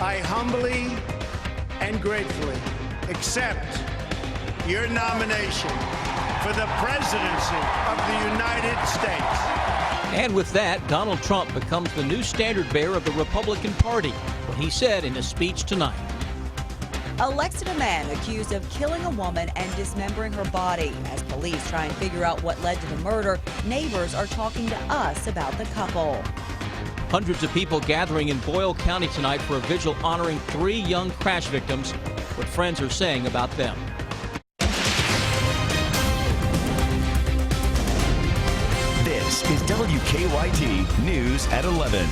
I humbly and gratefully accept your nomination for the presidency of the United States. And with that, Donald Trump becomes the new standard bearer of the Republican Party, what he said in a speech tonight. Elected a man accused of killing a woman and dismembering her body. As police try and figure out what led to the murder, neighbors are talking to us about the couple. Hundreds of people gathering in Boyle County tonight for a vigil honoring 3 young crash victims. What friends are saying about them. This is WKYT News at 11.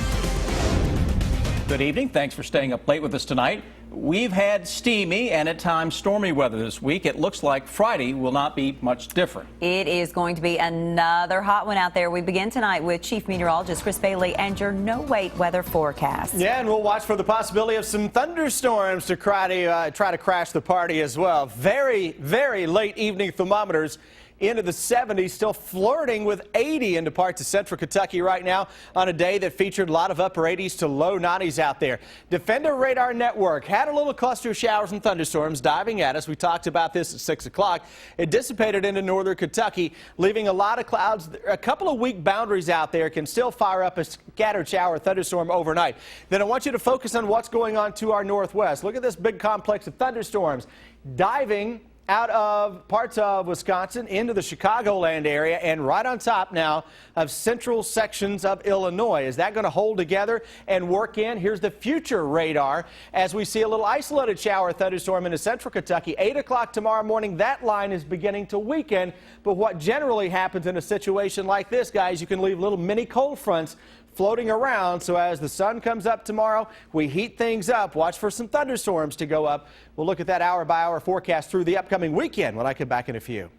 Good evening. Thanks for staying up late with us tonight. We've had steamy and at times stormy weather this week. It looks like Friday will not be much different. It is going to be another hot one out there. We begin tonight with Chief Meteorologist Chris Bailey and your no-wait weather forecast. Yeah, and we'll watch for the possibility of some thunderstorms to try to crash the party as well. Very, very late evening thermometers into the 70s, still flirting with 80 into parts of central Kentucky right now on a day that featured a lot of upper 80s to low 90s out there. Defender Radar Network had a little cluster of showers and thunderstorms diving at us. We talked about this at 6 o'clock. It dissipated into northern Kentucky, leaving a lot of clouds. A couple of weak boundaries out there can still fire up a scattered shower thunderstorm overnight. Then I want you to focus on what's going on to our northwest. Look at this big complex of thunderstorms diving out of parts of Wisconsin into the Chicagoland area and right on top now of central sections of Illinois. Is that going to hold together and work in? Here's the future radar as we see a little isolated shower thunderstorm into central Kentucky. 8 o'clock tomorrow morning, that line is beginning to weaken. But what generally happens in a situation like this, guys, you can leave little mini cold fronts floating around, so as the sun comes up tomorrow, we heat things up. Watch for some thunderstorms to go up. We'll look at that hour-by-hour forecast through the upcoming weekend when I come back in a few.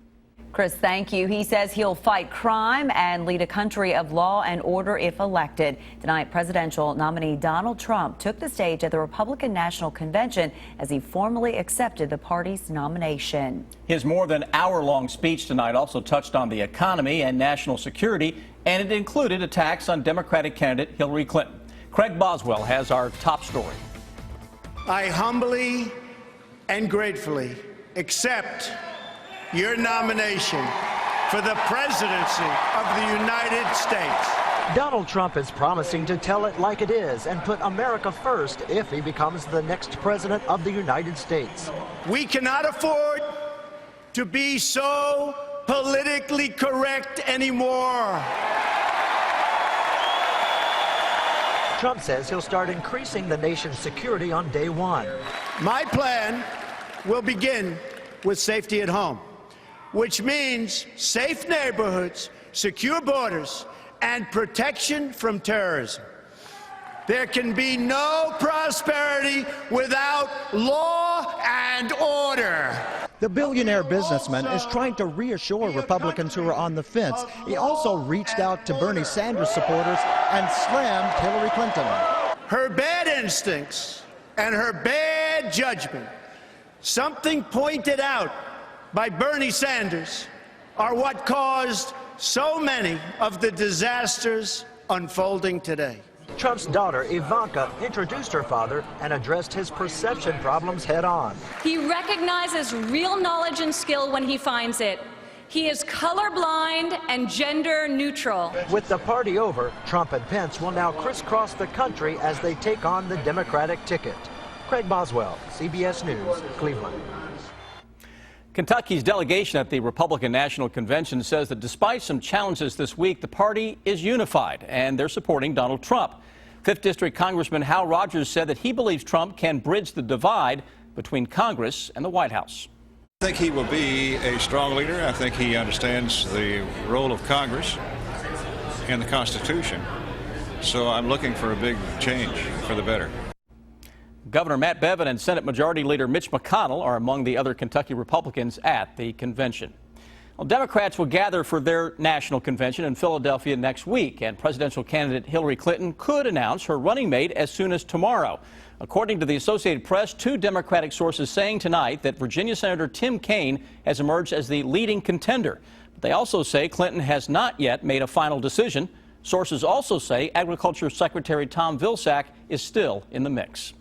Chris, thank you. He says he'll fight crime and lead a country of law and order if elected. Tonight, presidential nominee Donald Trump took the stage at the Republican National Convention as he formally accepted the party's nomination. His more than hour-long speech tonight also touched on the economy and national security, and it included attacks on Democratic candidate Hillary Clinton. Craig Boswell has our top story. I humbly and gratefully accept your nomination for the presidency of the United States. Donald Trump is promising to tell it like it is and put America first if he becomes the next president of the United States. We cannot afford to be so politically correct anymore. Trump says he'll start increasing the nation's security on day one. My plan will begin with safety at home, which means safe neighborhoods, secure borders, and protection from terrorism. There can be no prosperity without law and order. The billionaire businessman is trying to reassure Republicans who are on the fence. He also reached out to Bernie Sanders supporters and slammed Hillary Clinton. Her bad instincts and her bad judgment, something pointed out by Bernie Sanders, are what caused so many of the disasters unfolding today. Trump's daughter, Ivanka, introduced her father and addressed his perception problems head on. He recognizes real knowledge and skill when he finds it. He is colorblind and gender neutral. With the party over, Trump and Pence will now crisscross the country as they take on the Democratic ticket. Craig Boswell, CBS News, Cleveland. Kentucky's delegation at the Republican National Convention says that despite some challenges this week, the party is unified and they're supporting Donald Trump. 5th District Congressman Hal Rogers said that he believes Trump can bridge the divide between Congress and the White House. I think he will be a strong leader. I think he understands the role of Congress and the Constitution. So I'm looking for a big change for the better. Governor Matt Bevin and Senate Majority Leader Mitch McConnell are among the other Kentucky Republicans at the convention. Well, Democrats will gather for their national convention in Philadelphia next week, and presidential candidate Hillary Clinton could announce her running mate as soon as tomorrow. According to the Associated Press, 2 Democratic sources saying tonight that Virginia Senator Tim Kaine has emerged as the leading contender. But they also say Clinton has not yet made a final decision. Sources also say Agriculture Secretary Tom Vilsack is still in the mix.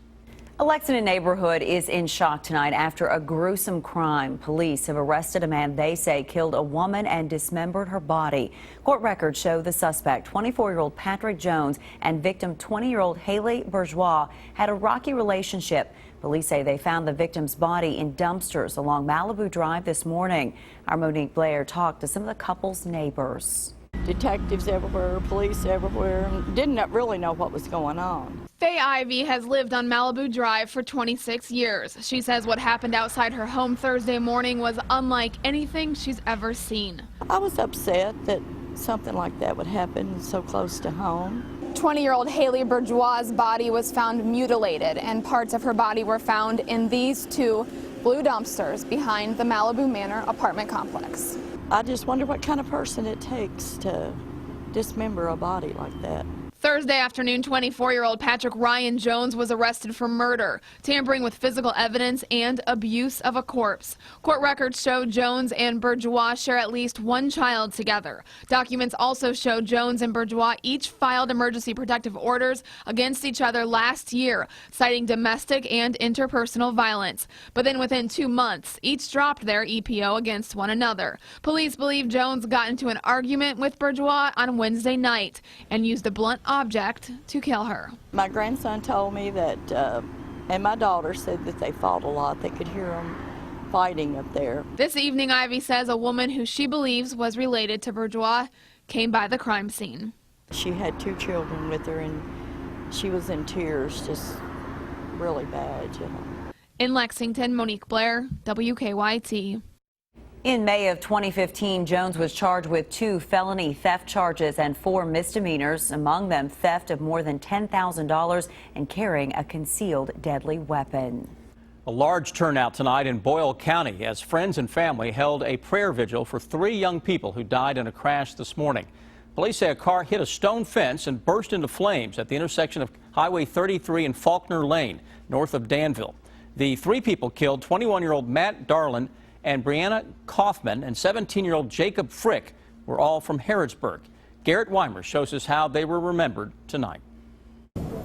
A Lexington neighborhood is in shock tonight after a gruesome crime. Police have arrested a man they say killed a woman and dismembered her body. Court records show the suspect, 24-year-old Patrick Jones, and victim 20-year-old Haley Bourgeois had a rocky relationship. Police say they found the victim's body in dumpsters along Malibu Drive this morning. Our Monique Blair talked to some of the couple's neighbors. Detectives everywhere, police everywhere, and didn't really know what was going on. Faye Ivy has lived on Malibu Drive for 26 years. She says what happened outside her home Thursday morning was unlike anything she's ever seen. I was upset that something like that would happen so close to home. 20-year-old Haley Bourgeois' body was found mutilated, and parts of her body were found in these two blue dumpsters behind the Malibu Manor apartment complex. I just wonder what kind of person it takes to dismember a body like that. Thursday afternoon, 24-year-old Patrick Ryan Jones was arrested for murder, tampering with physical evidence, and abuse of a corpse. Court records show Jones and Bourgeois share at least one child together. Documents also show Jones and Bourgeois each filed emergency protective orders against each other last year, citing domestic and interpersonal violence. But then within 2 months, each dropped their EPO against one another. Police believe Jones got into an argument with Bourgeois on Wednesday night and used a blunt object to kill her. My grandson told me that, and my daughter said that they fought a lot. They could hear them fighting up there. This evening, Ivy says a woman who she believes was related to Bourgeois came by the crime scene. She had 2 children with her, and she was in tears, just really bad, you know. In Lexington, Monique Blair, WKYT. In May of 2015, Jones was charged with 2 felony theft charges and 4 misdemeanors, among them theft of more than $10,000 and carrying a concealed deadly weapon. A large turnout tonight in Boyle County as friends and family held a prayer vigil for 3 young people who died in a crash this morning. Police say a car hit a stone fence and burst into flames at the intersection of Highway 33 and Faulkner Lane, north of Danville. The 3 people killed 21-year-old Matt Darlin and Brianna Kaufman and 17-year-old Jacob Frick were all from Harrodsburg. Garrett Weimer shows us how they were remembered tonight.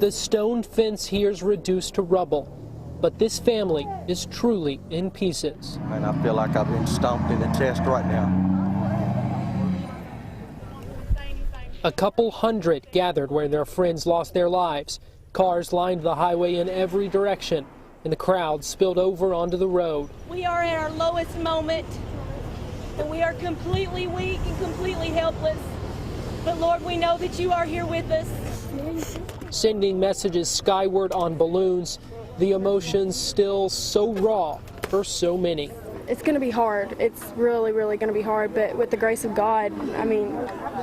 The stone fence here is reduced to rubble, but this family is truly in pieces. And I feel like I've been stomped in the chest right now. A couple hundred gathered where their friends lost their lives. Cars lined the highway in every direction, and the crowd spilled over onto the road. We are at our lowest moment, and we are completely weak and completely helpless. But Lord, we know that you are here with us. Sending messages skyward on balloons, the emotions still so raw for so many. It's going to be hard. It's really, really going to be hard, but with the grace of God, I mean,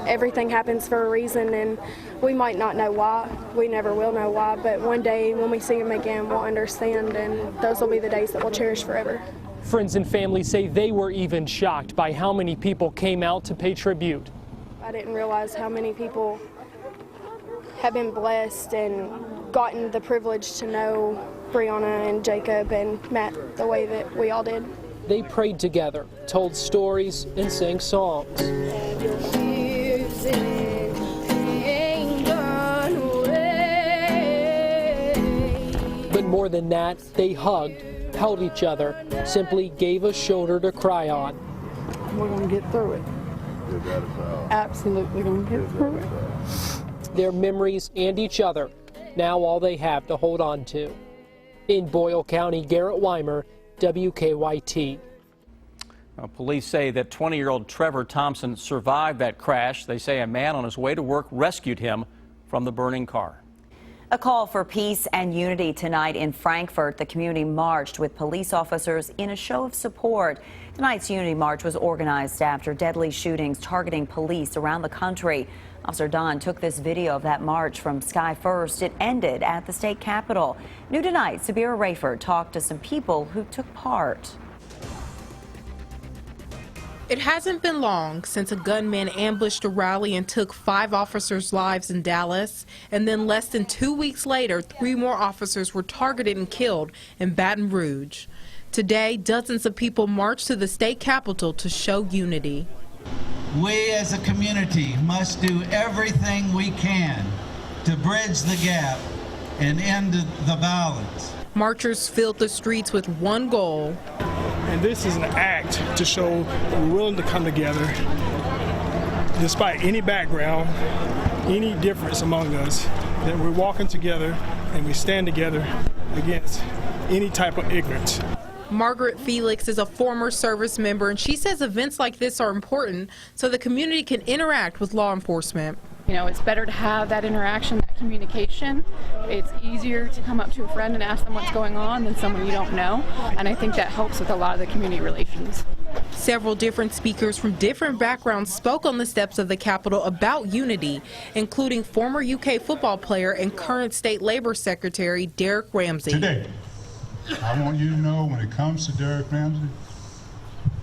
everything happens for a reason, and we might not know why. We never will know why, but one day when we see him again, we'll understand, and those will be the days that we'll cherish forever. Friends and family say they were even shocked by how many people came out to pay tribute. I didn't realize how many people have been blessed and gotten the privilege to know Brianna and Jacob and Matt the way that we all did. They prayed together, told stories, and sang songs. But more than that, they hugged, held each other, simply gave a shoulder to cry on. We're going to get through it. Absolutely going to get through it. Their memories and each other, now all they have to hold on to. In Boyle County, Garrett Weimer, WKYT. Police say that 20-year-old Trevor Thompson survived that crash. They say a man on his way to work rescued him from the burning car. A call for peace and unity tonight in Frankfort. The community marched with police officers in a show of support. Tonight's unity march was organized after deadly shootings targeting police around the country. Officer Don took this video of that march from Sky First. It ended at the state capitol. New tonight, Sabira Rayford talked to some people who took part. It hasn't been long since a gunman ambushed a rally and took 5 officers' lives in Dallas, and then less than 2 weeks later, 3 more officers were targeted and killed in Baton Rouge. Today, dozens of people marched to the state capitol to show unity. We as a community must do everything we can to bridge the gap and end the violence. Marchers filled the streets with one goal. And this is an act to show that we're willing to come together despite any background, any difference among us, that we're walking together and we stand together against any type of ignorance. Margaret Felix is a former service member, and she says events like this are important so the community can interact with law enforcement. You know, it's better to have that interaction, that communication. It's easier to come up to a friend and ask them what's going on than someone you don't know, and I think that helps with a lot of the community relations. Several different speakers from different backgrounds spoke on the steps of the Capitol about unity, including former UK football player and current State Labor Secretary Derek Ramsey. Today, I want you to know when it comes to Derek Ramsey,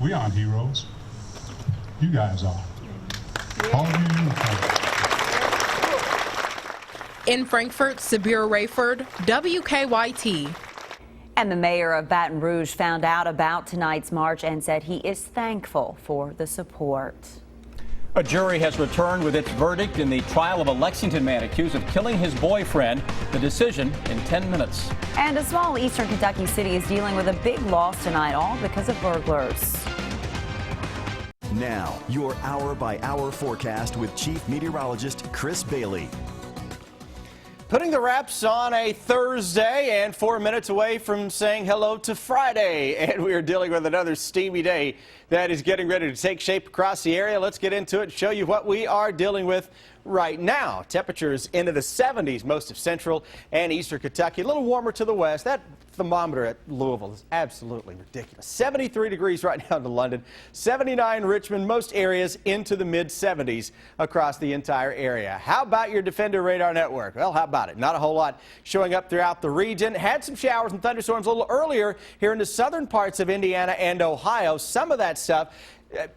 we aren't heroes. You guys are. All of you uniforms. In Frankfort, Sabira Rayford, WKYT. And the mayor of Baton Rouge found out about tonight's march and said he is thankful for the support. A jury has returned with its verdict in the trial of a Lexington man accused of killing his boyfriend. The decision in 10 minutes. And a small eastern Kentucky city is dealing with a big loss tonight, all because of burglars. Now, your hour-by-hour forecast with Chief Meteorologist Chris Bailey. Putting the wraps on a Thursday and 4 minutes away from saying hello to Friday. And we are dealing with another steamy day that is getting ready to take shape across the area. Let's get into it and show you what we are dealing with right now. Temperatures into the 70s, most of central and eastern Kentucky. A little warmer to the west. That thermometer at Louisville is absolutely ridiculous. 73 degrees right now in London, 79 Richmond, most areas into the mid-70s across the entire area. How about your Defender radar network? Well, how about it? Not a whole lot showing up throughout the region. Had some showers and thunderstorms a little earlier here in the southern parts of Indiana and Ohio. Some of that stuff,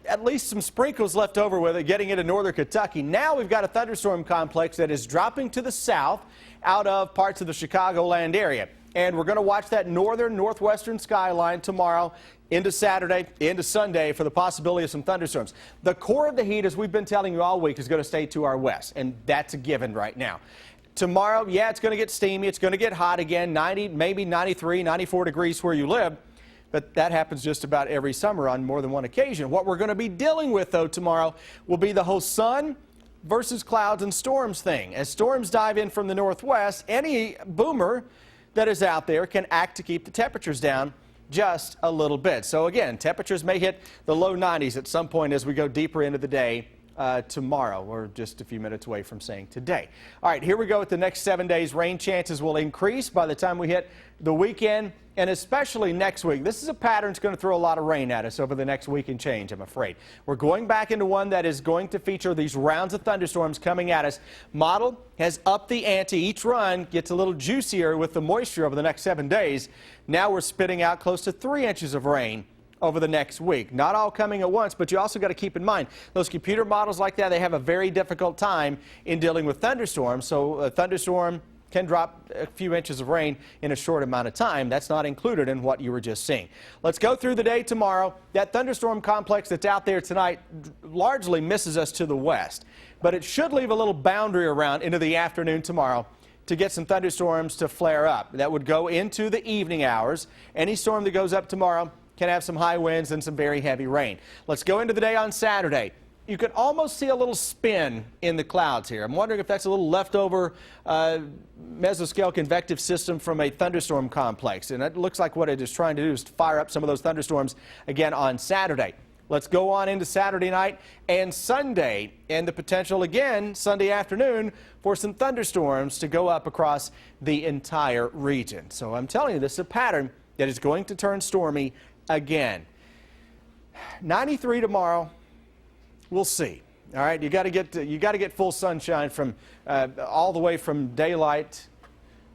at least some sprinkles left over with it, getting into northern Kentucky. Now we've got a thunderstorm complex that is dropping to the south out of parts of the Chicagoland area. And we're going to watch that northwestern skyline tomorrow into Saturday, into Sunday for the possibility of some thunderstorms. The core of the heat, as we've been telling you all week, is going to stay to our west, and that's a given right now. Tomorrow, yeah, it's going to get steamy. It's going to get hot again, 90, maybe 93, 94 degrees where you live. But that happens just about every summer on more than one occasion. What we're going to be dealing with, though, tomorrow will be the whole sun versus clouds and storms thing. As storms dive in from the northwest, any boomer that is out there can act to keep the temperatures down just a little bit. So again, temperatures may hit the low 90s at some point as we go deeper into the day tomorrow. We're just a few minutes away from saying today. All right, here we go with the next 7 days. Rain chances will increase by the time we hit the weekend, and especially next week. This is a pattern that's going to throw a lot of rain at us over the next week and change, I'm afraid. We're going back into one that is going to feature these rounds of thunderstorms coming at us. Model has upped the ante. Each run gets a little juicier with the moisture over the next 7 days. Now we're spitting out close to 3 inches of rain over the next week. Not all coming at once, but you also got to keep in mind those computer models like that, they have a very difficult time in dealing with thunderstorms. So a thunderstorm can drop a few inches of rain in a short amount of time. That's not included in what you were just seeing. Let's go through the day tomorrow. That thunderstorm complex that's out there tonight largely misses us to the west, but it should leave a little boundary around into the afternoon tomorrow to get some thunderstorms to flare up. That would go into the evening hours. Any storm that goes up tomorrow can have some high winds and some very heavy rain. Let's go into the day on Saturday. You can almost see a little spin in the clouds here. I'm wondering if that's a little leftover mesoscale convective system from a thunderstorm complex. And it looks like what it is trying to do is fire up some of those thunderstorms again on Saturday. Let's go on into Saturday night and Sunday, and the potential again Sunday afternoon for some thunderstorms to go up across the entire region. So I'm telling you, this is a pattern that is going to turn stormy again. 93 tomorrow. We'll see. All right, you got to get full sunshine from all the way from daylight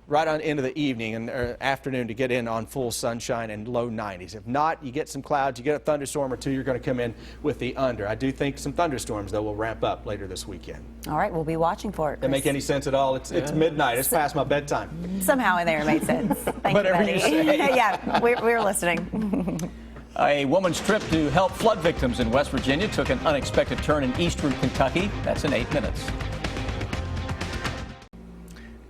right on into the evening and afternoon to get in on full sunshine and low 90s. If not, you get some clouds, you get a thunderstorm or two, you're going to come in with the under. I do think some thunderstorms, though, will ramp up later this weekend. All right, we'll be watching for it. Doesn't make any sense at all. It's midnight. It's past my bedtime. Somehow in there it made sense. Thank Whatever you, you buddy. say. Yeah, we're listening. A woman's trip to help flood victims in West Virginia took an unexpected turn in eastern Kentucky. That's in 8 minutes.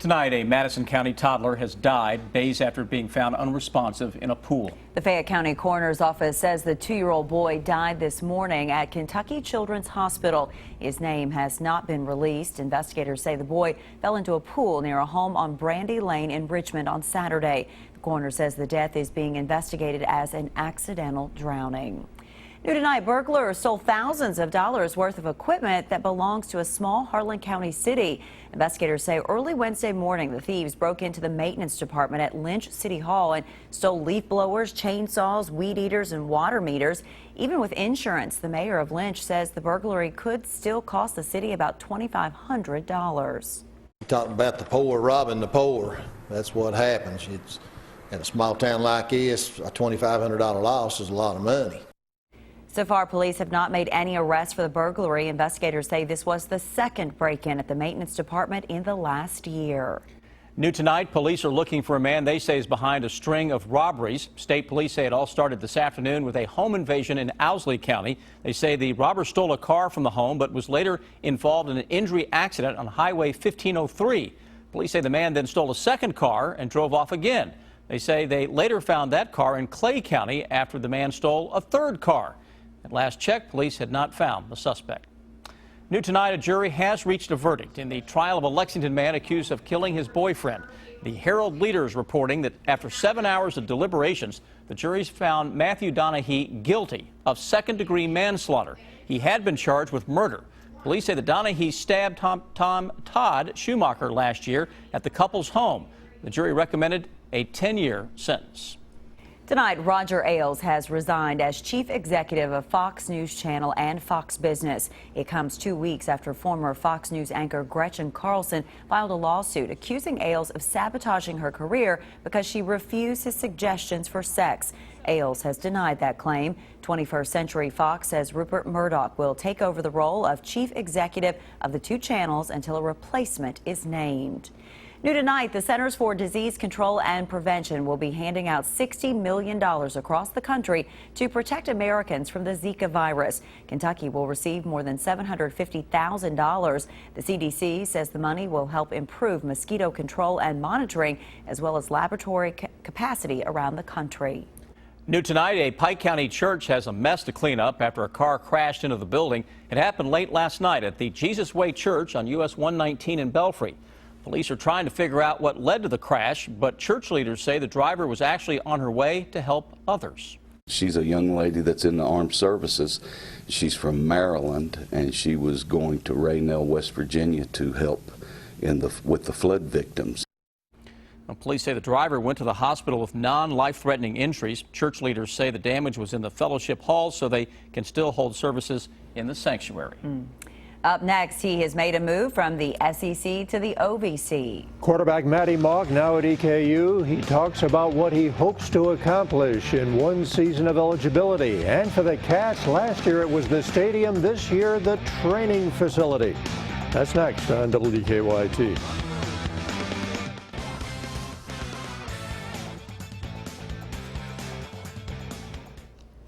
Tonight, a Madison County toddler has died days after being found unresponsive in a pool. The Fayette County Coroner's Office says the 2-year-old boy died this morning at Kentucky Children's Hospital. His name has not been released. Investigators say the boy fell into a pool near a home on Brandy Lane in Richmond on Saturday. The coroner says the death is being investigated as an accidental drowning. New tonight, burglars stole thousands of dollars worth of equipment that belongs to a small Harlan County city. Investigators say early Wednesday morning, the thieves broke into the maintenance department at Lynch City Hall and stole leaf blowers, chainsaws, weed eaters, and water meters. Even with insurance, the mayor of Lynch says the burglary could still cost the city about $2,500. Talking about the poor robbing the poor. That's what happens. It's in a small town like this, a $2,500 loss is a lot of money. So far, police have not made any arrests for the burglary. Investigators say this was the second break-in at the maintenance department in the last year. New tonight, police are looking for a man they say is behind a string of robberies. State police say it all started this afternoon with a home invasion in Owsley County. They say the robber stole a car from the home but was later involved in an injury accident on Highway 1503. Police say the man then stole a second car and drove off again. They say they later found that car in Clay County after the man stole a third car. At last check, police had not found the suspect. New tonight, a jury has reached a verdict in the trial of a Lexington man accused of killing his boyfriend. The Herald Leader is reporting that after 7 hours of deliberations, the jury found Matthew Donahue guilty of second-degree manslaughter. He had been charged with murder. Police say that Donahue stabbed Todd Schumacher last year at the couple's home. The jury recommended a 10-year sentence. Tonight, Roger Ailes has resigned as chief executive of Fox News Channel and Fox Business. It comes 2 weeks after former Fox News anchor Gretchen Carlson filed a lawsuit accusing Ailes of sabotaging her career because she refused his suggestions for sex. Ailes has denied that claim. 21st Century Fox says Rupert Murdoch will take over the role of chief executive of the two channels until a replacement is named. New tonight, the Centers for Disease Control and Prevention will be handing out $60 million across the country to protect Americans from the Zika virus. Kentucky will receive more than $750,000. The CDC says the money will help improve mosquito control and monitoring, as well as laboratory capacity around the country. New tonight, a Pike County church has a mess to clean up after a car crashed into the building. It happened late last night at the Jesus Way Church on US 119 in Belfry. Police are trying to figure out what led to the crash, but church leaders say the driver was actually on her way to help others. She's a young lady that's in the armed services. She's from Maryland, and she was going to Raynell, West Virginia to help with the flood victims. Police say the driver went to the hospital with non-life-threatening injuries. Church leaders say the damage was in the fellowship hall, so they can still hold services in the sanctuary. Up next, he has made a move from the SEC to the OVC. Quarterback Matty Mogg now at EKU. He talks about what he hopes to accomplish in one season of eligibility. And for the Cats, last year it was the stadium, this year the training facility. That's next on WKYT.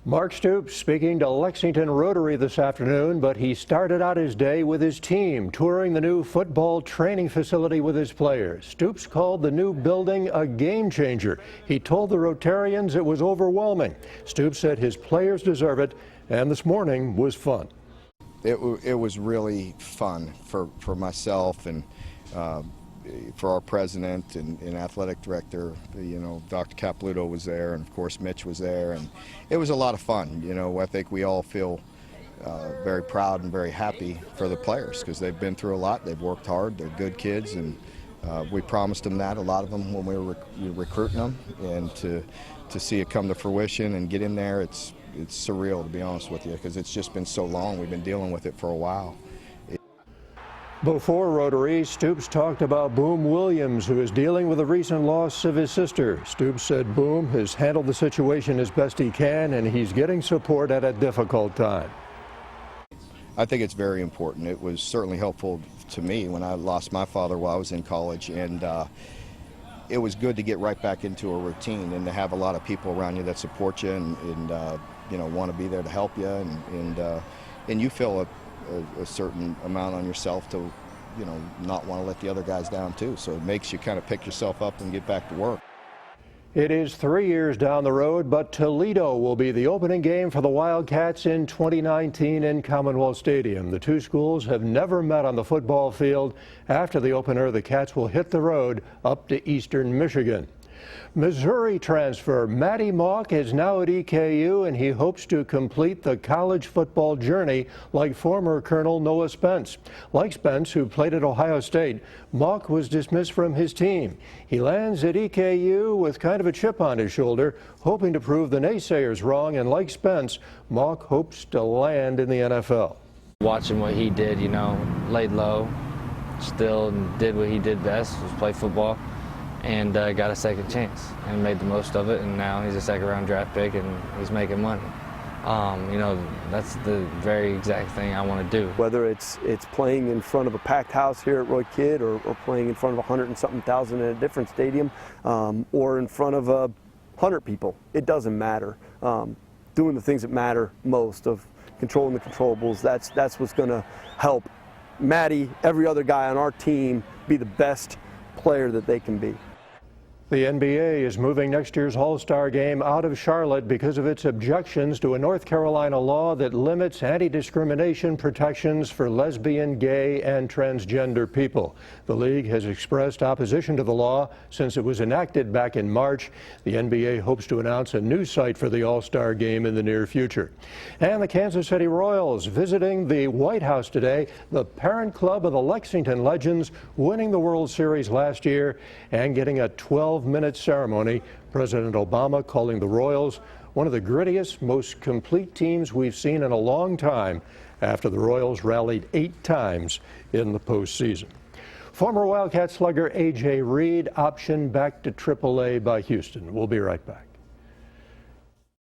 Mark Stoops speaking to Lexington Rotary this afternoon, but he started out his day with his team, touring the new football training facility with his players. Stoops called the new building a game changer. He told the Rotarians it was overwhelming. Stoops said his players deserve it, and this morning was fun. It was really fun for myself and for our president and athletic director. You know, Dr. Capluto was there, and of course Mitch was there, and it was a lot of fun. You know, I think we all feel very proud and very happy for the players because they've been through a lot. They've worked hard. They're good kids, and we promised them that, a lot of them, when we were recruiting them, and to see it come to fruition and get in there, it's surreal, to be honest with you, because it's just been so long. We've been dealing with it for a while. Before Rotary, Stoops talked about Boom Williams, who is dealing with the recent loss of his sister. Stoops said Boom has handled the situation as best he can, and he's getting support at a difficult time. I think it's very important. It was certainly helpful to me when I lost my father while I was in college, and it was good to get right back into a routine and to have a lot of people around you that support you and you know, want to be there to help you, and you feel a certain amount on yourself to you know, not want to let the other guys down too. So it makes you kind of pick yourself up and get back to work. It is 3 years down the road, but Toledo will be the opening game for the Wildcats in 2019 in Commonwealth Stadium. The two schools have never met on the football field. After the opener, the Cats will hit the road up to Eastern Michigan. Missouri transfer Matty Mock is now at EKU, and he hopes to complete the college football journey like former Colonel Noah Spence. Like Spence, who played at Ohio State, Mock was dismissed from his team. He lands at EKU with kind of a chip on his shoulder, hoping to prove the naysayers wrong, and like Spence, Mock hopes to land in the NFL. Watching what he did, you know, laid low, still did what he did best, was play football. And got a second chance and made the most of it, and now he's a second-round draft pick and he's making money. You know, that's the very exact thing I want to do. Whether it's playing in front of a packed house here at Roy Kidd or playing in front of 100 and something thousand in a different stadium or in front of 100 people, it doesn't matter. Doing the things that matter most, of controlling the controllables, that's what's going to help Matty, every other guy on our team, be the best player that they can be. The NBA is moving next year's All-Star Game out of Charlotte because of its objections to a North Carolina law that limits anti-discrimination protections for lesbian, gay, and transgender people. The league has expressed opposition to the law since it was enacted back in March. The NBA hopes to announce a new site for the All-Star Game in the near future. And the Kansas City Royals visiting the White House today, the parent club of the Lexington Legends, winning the World Series last year and getting a 12-minute ceremony. President Obama calling the Royals one of the grittiest, most complete teams we've seen in a long time after the Royals rallied 8 times in the postseason. Former Wildcat slugger A.J. Reed optioned back to AAA by Houston. We'll be right back.